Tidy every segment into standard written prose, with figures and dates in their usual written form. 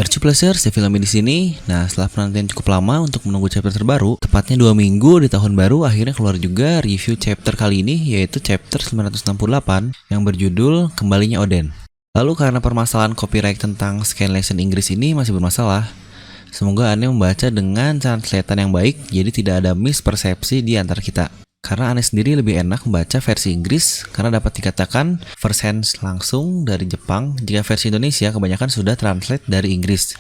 Mercuplasers, film di sini. Nah, setelah penantian cukup lama untuk menunggu chapter terbaru, tepatnya 2 minggu di tahun baru, akhirnya keluar juga review chapter kali ini, yaitu chapter 968 yang berjudul Kembalinya Oden. Lalu karena permasalahan copyright tentang scanlation Inggris ini masih bermasalah, semoga Ane membaca dengan translatean yang baik, jadi tidak ada mispersepsi di antara kita. Karena Ane sendiri lebih enak membaca versi Inggris karena dapat dikatakan first hand langsung dari Jepang, jika versi Indonesia kebanyakan sudah translate dari Inggris.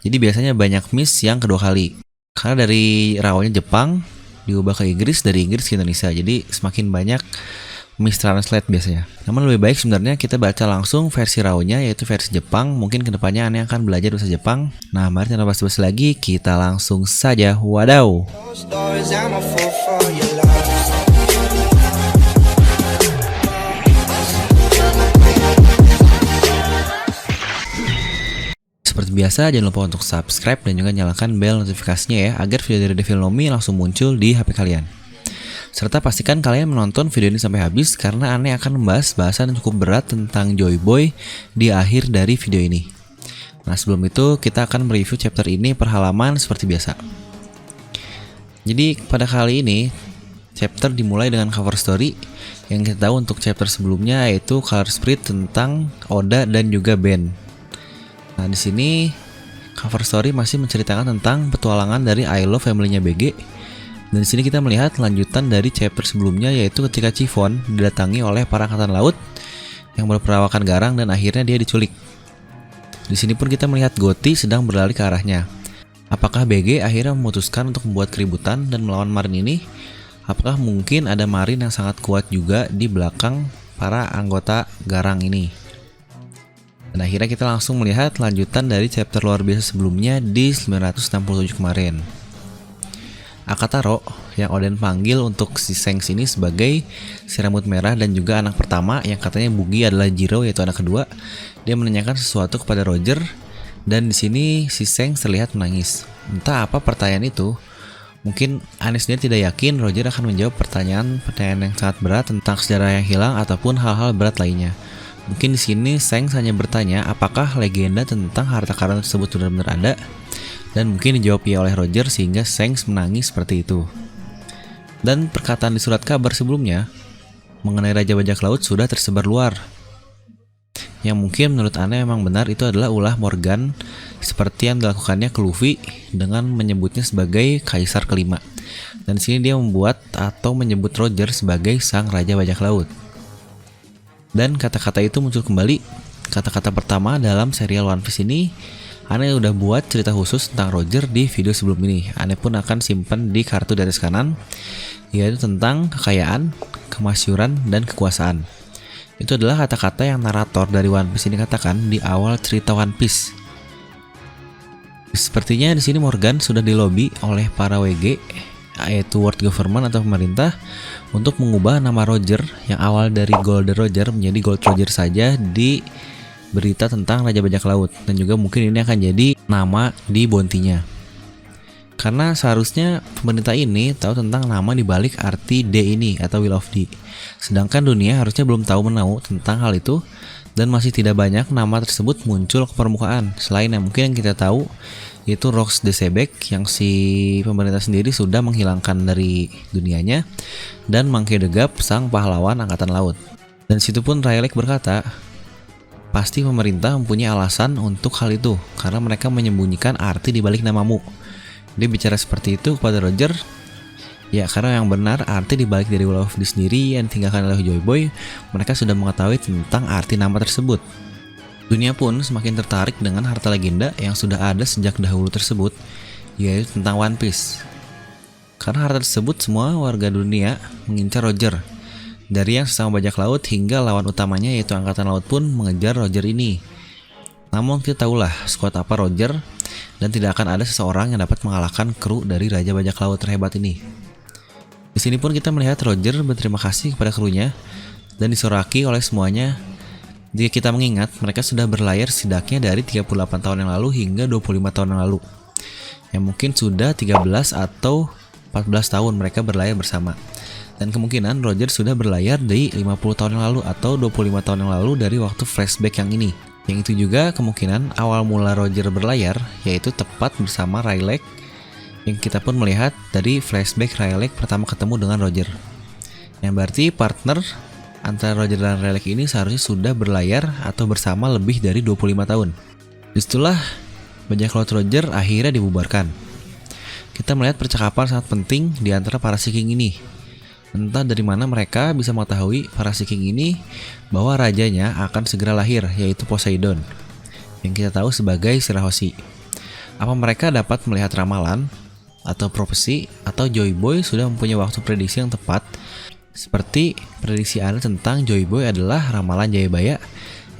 Jadi biasanya banyak miss yang kedua kali. Karena dari rawanya Jepang diubah ke Inggris, dari Inggris ke Indonesia. Jadi semakin banyak mistranslate biasanya. Namun lebih baik sebenarnya kita baca langsung versi rawnya, yaitu versi Jepang. Mungkin kedepannya Ane akan belajar bahasa Jepang. Nah, mari tanpa basa-basi lagi, kita langsung saja. Wadaw! Seperti biasa, jangan lupa untuk subscribe dan juga nyalakan bel notifikasinya ya, agar video dari Devilomi langsung muncul di HP kalian. Serta pastikan kalian menonton video ini sampai habis, karena Ane akan membahas bahasan yang cukup berat tentang Joy Boy di akhir dari video ini. Nah, sebelum itu kita akan mereview chapter ini per halaman seperti biasa. Jadi pada kali ini chapter dimulai dengan cover story yang kita tahu untuk chapter sebelumnya, yaitu Color Spirit tentang Oda dan juga Ben. Nah, di sini cover story masih menceritakan tentang petualangan dari I Love Family-nya BG. Dan di sini kita melihat lanjutan dari chapter sebelumnya, yaitu ketika Chiffon didatangi oleh para angkatan laut yang berperawakan garang dan akhirnya dia diculik. Di sini pun kita melihat Gotti sedang berlari ke arahnya. Apakah BG akhirnya memutuskan untuk membuat keributan dan melawan Marin ini? Apakah mungkin ada Marin yang sangat kuat juga di belakang para anggota garang ini? Dan akhirnya kita langsung melihat lanjutan dari chapter luar biasa sebelumnya di 967 kemarin. Akataro yang Oden panggil untuk si Shanks ini sebagai si rambut merah dan juga anak pertama yang katanya Bugi adalah Jiro, yaitu anak kedua. Dia menanyakan sesuatu kepada Roger dan di sini si Shanks terlihat menangis. Entah apa pertanyaan itu. Mungkin Ane sendiri tidak yakin Roger akan menjawab pertanyaan yang sangat berat tentang sejarah yang hilang ataupun hal-hal berat lainnya. Mungkin di sini Shanks hanya bertanya apakah legenda tentang harta karun tersebut benar-benar ada, dan mungkin dijawab ya oleh Roger sehingga Shanks menangis seperti itu. Dan perkataan di surat kabar sebelumnya mengenai Raja Bajak Laut sudah tersebar luar. Yang mungkin menurut Ane memang benar itu adalah ulah Morgan seperti yang dilakukannya ke Luffy dengan menyebutnya sebagai Kaisar kelima. Dan di sini dia membuat atau menyebut Roger sebagai sang Raja Bajak Laut. Dan kata-kata itu muncul kembali. Kata-kata pertama dalam serial One Piece ini, Ane udah buat cerita khusus tentang Roger di video sebelum ini. Ane pun akan simpan di kartu di atas kanan, yaitu tentang kekayaan, kemasyuran, dan kekuasaan. Itu adalah kata-kata yang narator dari One Piece ini katakan di awal cerita One Piece. Sepertinya di sini Morgan sudah dilobi oleh para WG, yaitu World Government atau pemerintah, untuk mengubah nama Roger yang awal dari Gold Roger menjadi Gold Roger saja di berita tentang Raja Bajak Laut, dan juga mungkin ini akan jadi nama di bounty-nya. Karena seharusnya pemerintah ini tahu tentang nama dibalik arti D ini atau Will of D. Sedangkan dunia harusnya belum tahu menahu tentang hal itu, dan masih tidak banyak nama tersebut muncul ke permukaan. Selain yang mungkin yang kita tahu yaitu Rox de Sebek yang si pemerintah sendiri sudah menghilangkan dari dunianya, dan Monkey the Gap sang pahlawan angkatan laut. Dan situ pun Rayleigh berkata, pasti pemerintah mempunyai alasan untuk hal itu karena mereka menyembunyikan arti di balik namamu. Dia bicara seperti itu kepada Roger. Ya, karena yang benar arti di balik dari Will of D sendiri yang ditinggalkan oleh Joy Boy, mereka sudah mengetahui tentang arti nama tersebut. Dunia pun semakin tertarik dengan harta legenda yang sudah ada sejak dahulu tersebut, yaitu tentang One Piece. Karena harta tersebut semua warga dunia mengincar Roger. Dari yang sesama bajak laut hingga lawan utamanya yaitu angkatan laut pun mengejar Roger ini. Namun kita tahulah skuad apa Roger, dan tidak akan ada seseorang yang dapat mengalahkan kru dari Raja Bajak Laut terhebat ini. Di sini pun kita melihat Roger berterima kasih kepada krunya dan disoraki oleh semuanya. Jika kita mengingat, mereka sudah berlayar setidaknya dari 38 tahun yang lalu hingga 25 tahun yang lalu. Yang mungkin sudah 13 atau 14 tahun mereka berlayar bersama. Dan kemungkinan Roger sudah berlayar di 50 tahun yang lalu atau 25 tahun yang lalu dari waktu flashback yang ini. Yang itu juga kemungkinan awal mula Roger berlayar, yaitu tepat bersama Rayleigh, yang kita pun melihat dari flashback Rayleigh pertama ketemu dengan Roger. Yang berarti partner antara Roger dan Rayleigh ini seharusnya sudah berlayar atau bersama lebih dari 25 tahun. Disitulah bajak laut Roger akhirnya dibubarkan. Kita melihat percakapan sangat penting di antara para Sea King ini. Entah dari mana mereka bisa mengetahui para Sea King ini bahwa rajanya akan segera lahir, yaitu Poseidon, yang kita tahu sebagai Shirahoshi. Apa mereka dapat melihat ramalan atau profesi, atau Joy Boy sudah mempunyai waktu prediksi yang tepat, seperti prediksi Anda tentang Joy Boy adalah ramalan Jayabaya,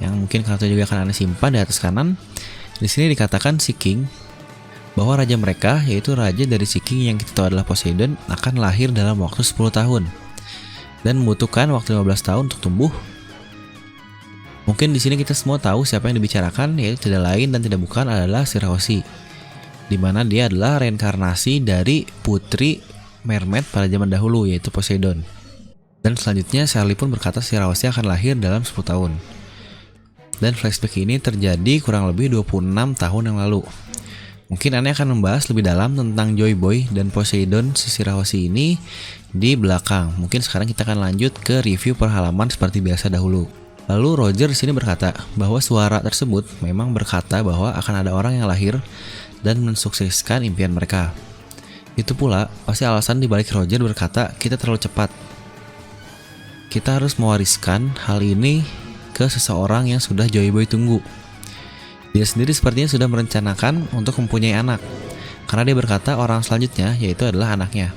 yang mungkin kartu juga akan Anda simpan di atas kanan. Di sini dikatakan Sea King bahwa raja mereka, yaitu raja dari Sea King yang kita tahu adalah Poseidon, akan lahir dalam waktu 10 tahun dan membutuhkan waktu 15 tahun untuk tumbuh. Mungkin di sini kita semua tahu siapa yang dibicarakan, yaitu tidak lain dan tidak bukan adalah Shirahoshi, di mana dia adalah reinkarnasi dari putri mermaid pada zaman dahulu, yaitu Poseidon. Dan selanjutnya Charlie pun berkata Shirahoshi akan lahir dalam 10 tahun. Dan flashback ini terjadi kurang lebih 26 tahun yang lalu. Mungkin Anda akan membahas lebih dalam tentang Joy Boy dan Poseidon si Shirahoshi ini di belakang. Mungkin sekarang kita akan lanjut ke review per halaman seperti biasa dahulu. Lalu Roger di sini berkata bahwa suara tersebut memang berkata bahwa akan ada orang yang lahir dan mensukseskan impian mereka. Itu pula pasti alasan dibalik Roger berkata kita terlalu cepat. Kita harus mewariskan hal ini ke seseorang yang sudah Joy Boy tunggu. Dia sendiri sepertinya sudah merencanakan untuk mempunyai anak, karena dia berkata orang selanjutnya yaitu adalah anaknya.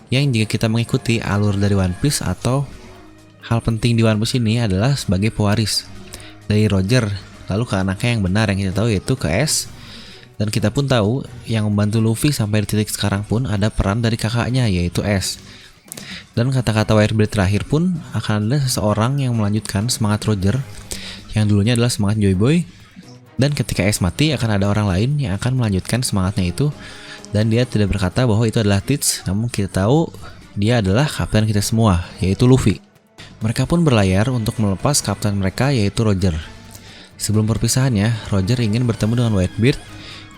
Yang jika kita mengikuti alur dari One Piece atau hal penting di One Piece ini adalah sebagai pewaris dari Roger lalu ke anaknya yang benar yang kita tahu yaitu ke Ace. Dan kita pun tahu yang membantu Luffy sampai di titik sekarang pun ada peran dari kakaknya yaitu Ace. Dan kata-kata Wirebeard terakhir pun akan ada seseorang yang melanjutkan semangat Roger yang dulunya adalah semangat Joy Boy. Dan ketika Ace mati akan ada orang lain yang akan melanjutkan semangatnya itu. Dan dia tidak berkata bahwa itu adalah Teach, namun kita tahu dia adalah kapten kita semua yaitu Luffy. Mereka pun berlayar untuk melepas kapten mereka yaitu Roger. Sebelum perpisahannya Roger ingin bertemu dengan Whitebeard,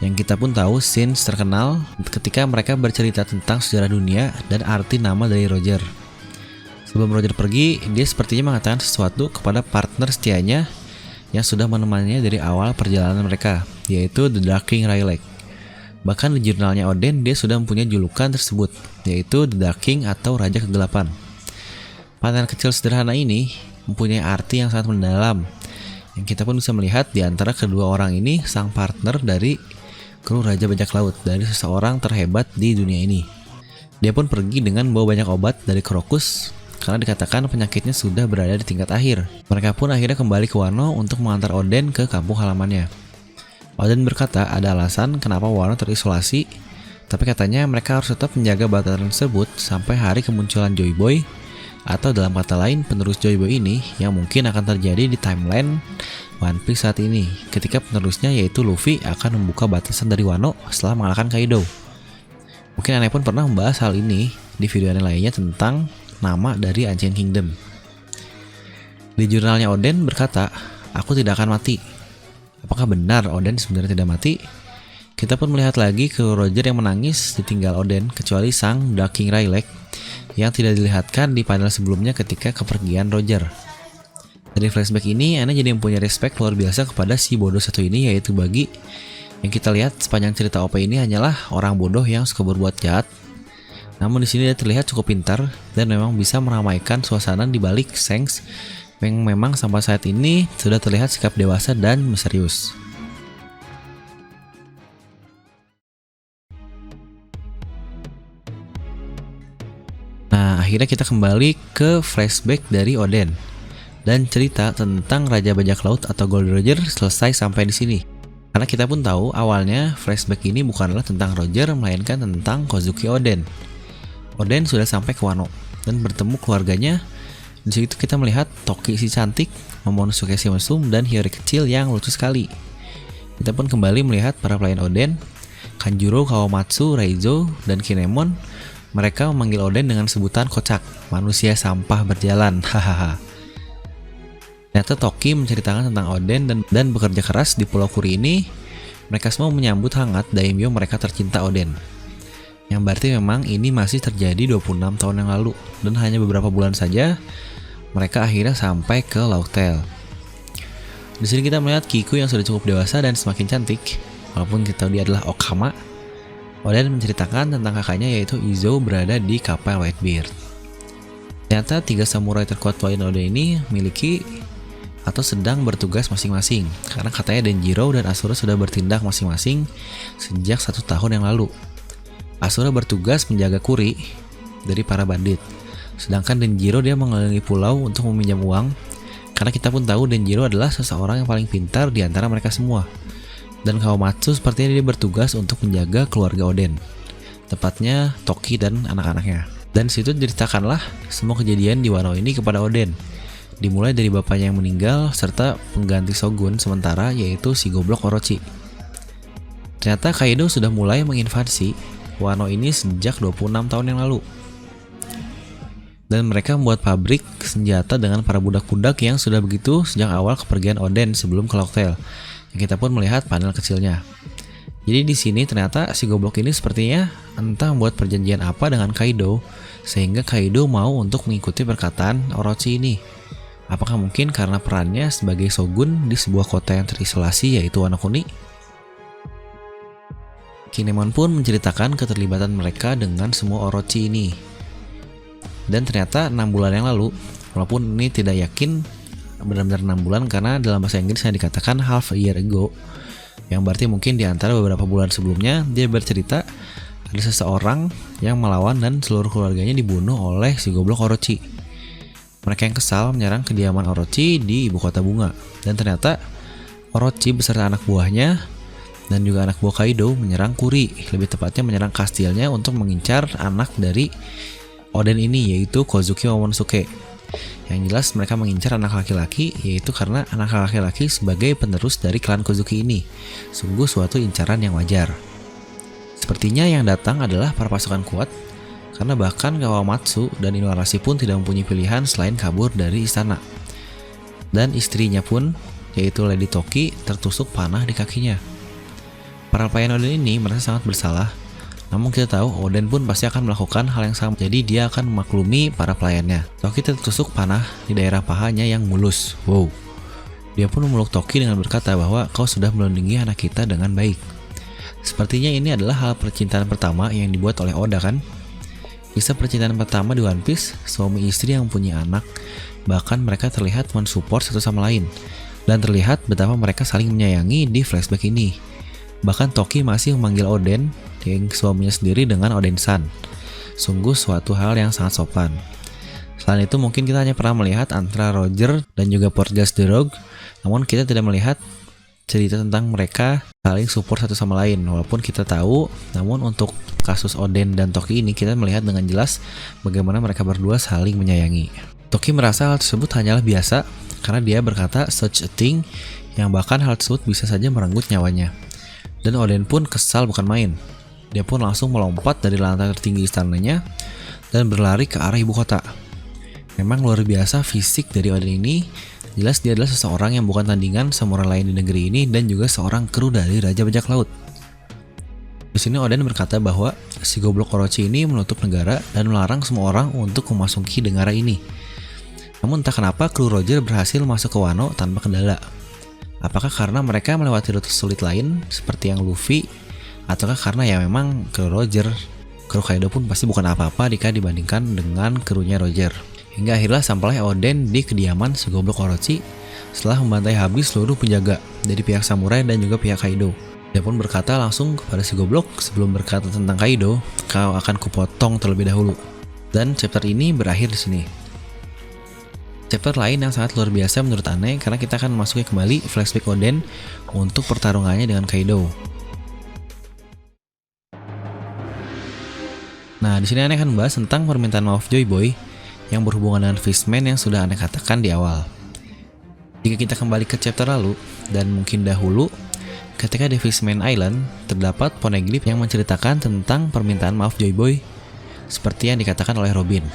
yang kita pun tahu scenes terkenal ketika mereka bercerita tentang sejarah dunia dan arti nama dari Roger. Sebelum Roger pergi, dia sepertinya mengatakan sesuatu kepada partner setianya yang sudah menemaninya dari awal perjalanan mereka, yaitu The Dark King Rayleigh. Bahkan di jurnalnya Oden, dia sudah mempunyai julukan tersebut, yaitu The Dark King atau Raja Kegelapan. Pantangan kecil sederhana ini mempunyai arti yang sangat mendalam, yang kita pun bisa melihat di antara kedua orang ini sang partner dari kru Raja Bajak Laut, dari seseorang terhebat di dunia ini. Dia pun pergi dengan membawa banyak obat dari Crocus karena dikatakan penyakitnya sudah berada di tingkat akhir. Mereka pun akhirnya kembali ke Wano untuk mengantar Oden ke kampung halamannya. Oden berkata ada alasan kenapa Wano terisolasi, tapi katanya mereka harus tetap menjaga batasan tersebut sampai hari kemunculan Joy Boy, atau dalam kata lain penerus Joy Boy ini yang mungkin akan terjadi di timeline One Piece saat ini, ketika penerusnya yaitu Luffy akan membuka batasan dari Wano setelah mengalahkan Kaido. Mungkin Anda pun pernah membahas hal ini di video aneh lainnya tentang nama dari Ancient Kingdom. Di jurnalnya Oden berkata, aku tidak akan mati. Apakah benar Oden sebenarnya tidak mati? Kita pun melihat lagi ke Roger yang menangis ditinggal Oden, kecuali sang Dark King Rayleigh yang tidak dilihatkan di panel sebelumnya ketika kepergian Roger. Dari flashback ini, Anda jadi mempunyai respect luar biasa kepada si bodoh satu ini, yaitu Buggy. Yang kita lihat sepanjang cerita OP ini hanyalah orang bodoh yang suka berbuat jahat. Namun di sini dia terlihat cukup pintar dan memang bisa meramaikan suasana di balik Shanks yang memang sampai saat ini sudah terlihat sikap dewasa dan misterius. Nah, akhirnya kita kembali ke flashback dari Oden. Dan cerita tentang Raja Bajak Laut atau Gold Roger selesai sampai di sini. Karena kita pun tahu awalnya flashback ini bukanlah tentang Roger, melainkan tentang Kozuki Oden. Oden sudah sampai ke Wano dan bertemu keluarganya. Di situ kita melihat Toki si cantik, Momonosuke si mesum, dan Hiyori kecil yang lucu sekali. Kita pun kembali melihat para pelayan Oden, Kanjuro, Kawamatsu, Reizo, dan Kinemon. Mereka memanggil Oden dengan sebutan kocak, manusia sampah berjalan, hahaha. Ternyata Toki menceritakan tentang Oden dan bekerja keras di Pulau Kuri ini. Mereka semua menyambut hangat daimyo mereka tercinta Oden. Yang berarti memang ini masih terjadi 26 tahun yang lalu, dan hanya beberapa bulan saja mereka akhirnya sampai ke Laughtale. Di sini kita melihat Kiku yang sudah cukup dewasa dan semakin cantik. Walaupun kita tahu dia adalah Okama, Oden menceritakan tentang kakaknya yaitu Izo berada di kapal Whitebeard. Ternyata 3 samurai terkuat lain Oden ini memiliki atau sedang bertugas masing-masing, karena katanya Denjiro dan Asura sudah bertindak masing-masing sejak 1 tahun yang lalu. Asura bertugas menjaga Kuri dari para bandit, sedangkan Denjiro dia mengelilingi pulau untuk meminjam uang, karena kita pun tahu Denjiro adalah seseorang yang paling pintar di antara mereka semua. Dan Kawamatsu sepertinya dia bertugas untuk menjaga keluarga Oden, tepatnya Toki dan anak-anaknya. Dan situ diceritakanlah semua kejadian di Wano ini kepada Oden, dimulai dari bapaknya yang meninggal serta pengganti shogun sementara yaitu si goblok Orochi. Ternyata Kaido sudah mulai menginvasi Wano ini sejak 26 tahun yang lalu. Dan mereka membuat pabrik senjata dengan para budak-budak yang sudah begitu sejak awal kepergian Oden sebelum ke Laughtale. Yang kita pun melihat panel kecilnya. Jadi di sini ternyata si goblok ini sepertinya entah membuat perjanjian apa dengan Kaido sehingga Kaido mau untuk mengikuti perkataan Orochi ini. Apakah mungkin karena perannya sebagai shogun di sebuah kota yang terisolasi yaitu Wano Kuni? Kinemon pun menceritakan keterlibatan mereka dengan semua Orochi ini. Dan ternyata 6 bulan yang lalu, walaupun ini tidak yakin benar-benar 6 bulan karena dalam bahasa Inggrisnya dikatakan half a year ago, yang berarti mungkin di antara beberapa bulan sebelumnya dia bercerita ada seseorang yang melawan dan seluruh keluarganya dibunuh oleh si goblok Orochi. Mereka yang kesal menyerang kediaman Orochi di ibu kota bunga, dan ternyata Orochi beserta anak buahnya dan juga anak buah Kaido menyerang Kuri, lebih tepatnya menyerang kastilnya untuk mengincar anak dari Oden ini yaitu Kozuki Momonosuke. Yang jelas mereka mengincar anak laki-laki yaitu karena anak laki-laki sebagai penerus dari klan Kozuki ini. Sungguh suatu incaran yang wajar. Sepertinya yang datang adalah para pasukan kuat, karena bahkan Kawamatsu dan Inuarashi pun tidak mempunyai pilihan selain kabur dari istana. Dan istrinya pun yaitu Lady Toki tertusuk panah di kakinya. Para pelayan Oden ini merasa sangat bersalah, namun kita tahu Oden pun pasti akan melakukan hal yang sama, jadi dia akan memaklumi para pelayannya. Toki tertusuk panah di daerah pahanya yang mulus. Wow. Dia pun memeluk Toki dengan berkata bahwa kau sudah melindungi anak kita dengan baik. Sepertinya ini adalah hal percintaan pertama yang dibuat oleh Oda kan? Kisah percintaan pertama di One Piece, suami istri yang punya anak, bahkan mereka terlihat mensupport satu sama lain, dan terlihat betapa mereka saling menyayangi di flashback ini. Bahkan Toki masih memanggil Oden, yang suaminya sendiri, dengan Oden-san. Sungguh suatu hal yang sangat sopan. Selain itu mungkin kita hanya pernah melihat antara Roger dan juga Portgas the Rogue, namun kita tidak melihat cerita tentang mereka saling support satu sama lain. Walaupun kita tahu, namun untuk kasus Oden dan Toki ini kita melihat dengan jelas bagaimana mereka berdua saling menyayangi. Toki merasa hal tersebut hanyalah biasa karena dia berkata such a thing, yang bahkan hal tersebut bisa saja merenggut nyawanya. Dan Oden pun kesal bukan main. Dia pun langsung melompat dari lantai tertinggi istananya dan berlari ke arah ibu kota. Memang luar biasa fisik dari Oden ini. Jelas dia adalah seseorang yang bukan tandingan samurai lain di negeri ini dan juga seorang kru dari Raja Bajak Laut. Di sini Oden berkata bahwa si goblok Orochi ini menutup negara dan melarang semua orang untuk memasuki negara ini. Namun entah kenapa kru Roger berhasil masuk ke Wano tanpa kendala. Apakah karena mereka melewati rute sulit lain seperti yang Luffy, ataukah karena ya memang kru Roger, kru Kaido pun pasti bukan apa-apa jika dibandingkan dengan krunya Roger. Hingga akhirnya sampailah Oden di kediaman si goblok Orochi setelah membantai habis seluruh penjaga dari pihak samurai dan juga pihak Kaido. Dia pun berkata langsung kepada si goblok, sebelum berkata tentang Kaido, kau akan kupotong terlebih dahulu. Dan chapter ini berakhir di sini. Chapter lain yang sangat luar biasa menurut Ane karena kita akan memasuki kembali flashback Oden untuk pertarungannya dengan Kaido. Nah, di sini Ane akan membahas tentang permintaan maaf Joy Boy yang berhubungan dengan Fishman yang sudah Ane katakan di awal. Jika kita kembali ke chapter lalu dan mungkin dahulu, ketika di Fishman Island terdapat poneglyph yang menceritakan tentang permintaan maaf Joy Boy seperti yang dikatakan oleh Robin.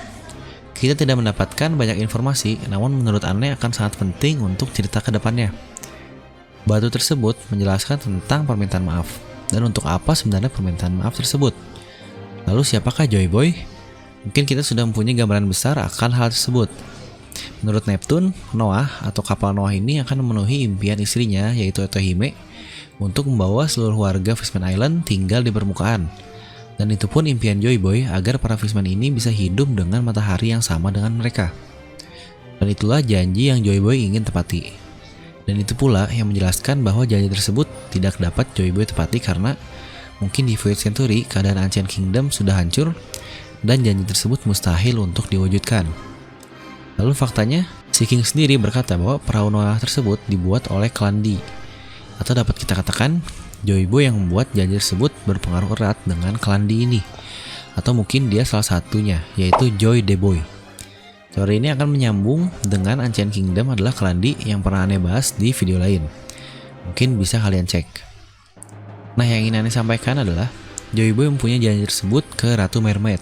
Kita tidak mendapatkan banyak informasi, namun menurut Anne akan sangat penting untuk cerita ke depannya. Batu tersebut menjelaskan tentang permintaan maaf, dan untuk apa sebenarnya permintaan maaf tersebut. Lalu siapakah Joy Boy? Mungkin kita sudah mempunyai gambaran besar akan hal tersebut. Menurut Neptune, Noah atau kapal Noah ini akan memenuhi impian istrinya yaitu Otohime untuk membawa seluruh warga Fishman Island tinggal di permukaan. Dan itu pun impian Joy Boy agar para Fishman ini bisa hidup dengan matahari yang sama dengan mereka. Dan itulah janji yang Joy Boy ingin tepati. Dan itu pula yang menjelaskan bahwa janji tersebut tidak dapat Joy Boy tepati karena mungkin di Void Century keadaan Ancient Kingdom sudah hancur dan janji tersebut mustahil untuk diwujudkan. Lalu faktanya, si King sendiri berkata bahwa perahu Noah tersebut dibuat oleh klan D. Atau dapat kita katakan, Joy Boy yang membuat janji tersebut berpengaruh erat dengan klan D ini. Atau mungkin dia salah satunya, yaitu Joy the Boy. Teori ini akan menyambung dengan Ancient Kingdom adalah klan D yang pernah Anne bahas di video lain. Mungkin bisa kalian cek. Nah, yang ingin Anne sampaikan adalah Joy Boy mempunyai janji tersebut ke Ratu Mermaid.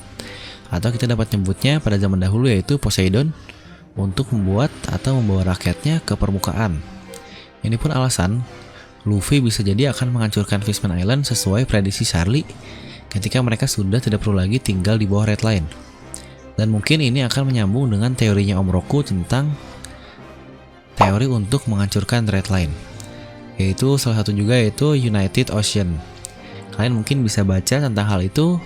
Atau kita dapat menyebutnya pada zaman dahulu yaitu Poseidon untuk membuat atau membawa rakyatnya ke permukaan. Ini pun alasan Luffy bisa jadi akan menghancurkan Fishman Island sesuai prediksi Charlie ketika mereka sudah tidak perlu lagi tinggal di bawah Red Line. Dan mungkin ini akan menyambung dengan teorinya Om Roku tentang teori untuk menghancurkan Red Line, yaitu salah satu juga yaitu United Ocean. Kalian mungkin bisa baca tentang hal itu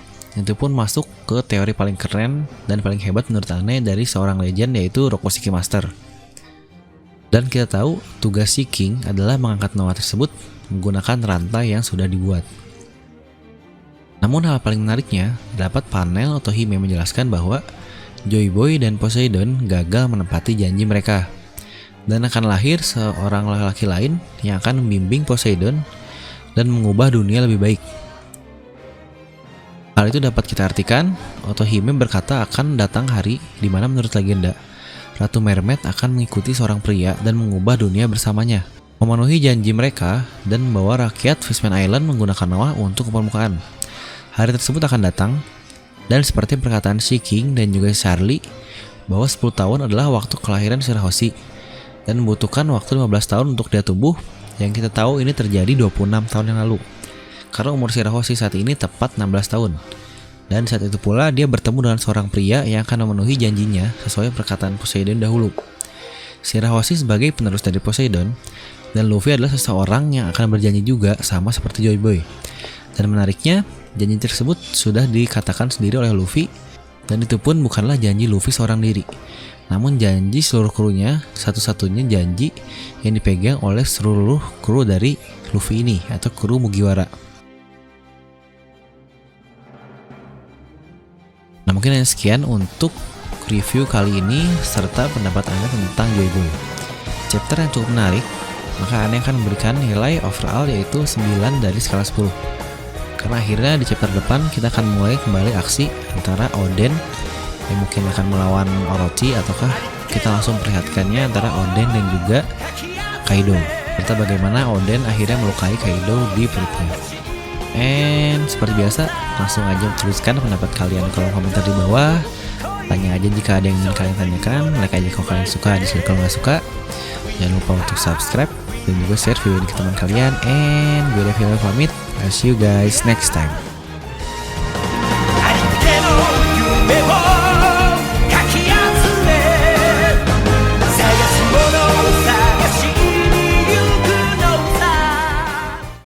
pun masuk ke teori paling keren dan paling hebat menurut Anne dari seorang legend yaitu Rokoshiki Master. Dan kita tahu tugas si King adalah mengangkat Noah tersebut menggunakan rantai yang sudah dibuat. Namun hal paling menariknya, dapat panel Otohime menjelaskan bahwa Joy Boy dan Poseidon gagal menepati janji mereka. Dan akan lahir seorang laki-laki lain yang akan membimbing Poseidon dan mengubah dunia lebih baik. Hal itu dapat kita artikan, Otohime berkata akan datang hari di mana menurut legenda, Ratu Mermaid akan mengikuti seorang pria dan mengubah dunia bersamanya, memenuhi janji mereka dan membawa rakyat Fishman Island menggunakan Noah untuk ke permukaan. Hari tersebut akan datang, dan seperti perkataan si King dan juga Charlie, bahwa 10 tahun adalah waktu kelahiran Shirahoshi, dan membutuhkan waktu 15 tahun untuk dia tumbuh, yang kita tahu ini terjadi 26 tahun yang lalu. Karena umur Shirahoshi saat ini tepat 16 tahun. Dan saat itu pula dia bertemu dengan seorang pria yang akan memenuhi janjinya sesuai perkataan Poseidon dahulu. Shirahoshi sebagai penerus dari Poseidon, dan Luffy adalah seseorang yang akan berjanji juga sama seperti Joy Boy. Dan menariknya, janji tersebut sudah dikatakan sendiri oleh Luffy, dan itu pun bukanlah janji Luffy seorang diri, namun janji seluruh krunya, satu-satunya janji yang dipegang oleh seluruh kru dari Luffy ini atau kru Mugiwara. Nah, mungkin hanya sekian untuk review kali ini serta pendapat Anda tentang Joy Boy. Chapter yang cukup menarik, maka Anda akan memberikan nilai overall yaitu 9 dari skala 10. Karena akhirnya di chapter depan kita akan mulai kembali aksi antara Oden yang mungkin akan melawan Orochi, ataukah kita langsung perlihatkannya antara Oden dan juga Kaido, serta bagaimana Oden akhirnya melukai Kaido di perutnya. And seperti biasa, langsung aja tuliskan pendapat kalian di kolom komentar di bawah. Tanya aja jika ada yang ingin kalian tanyakan, like aja kalau kalian suka, dislike kalau nggak suka. Jangan lupa untuk subscribe dan juga share video ini ke teman kalian. And gue Devil pamit. I'll see you guys next time.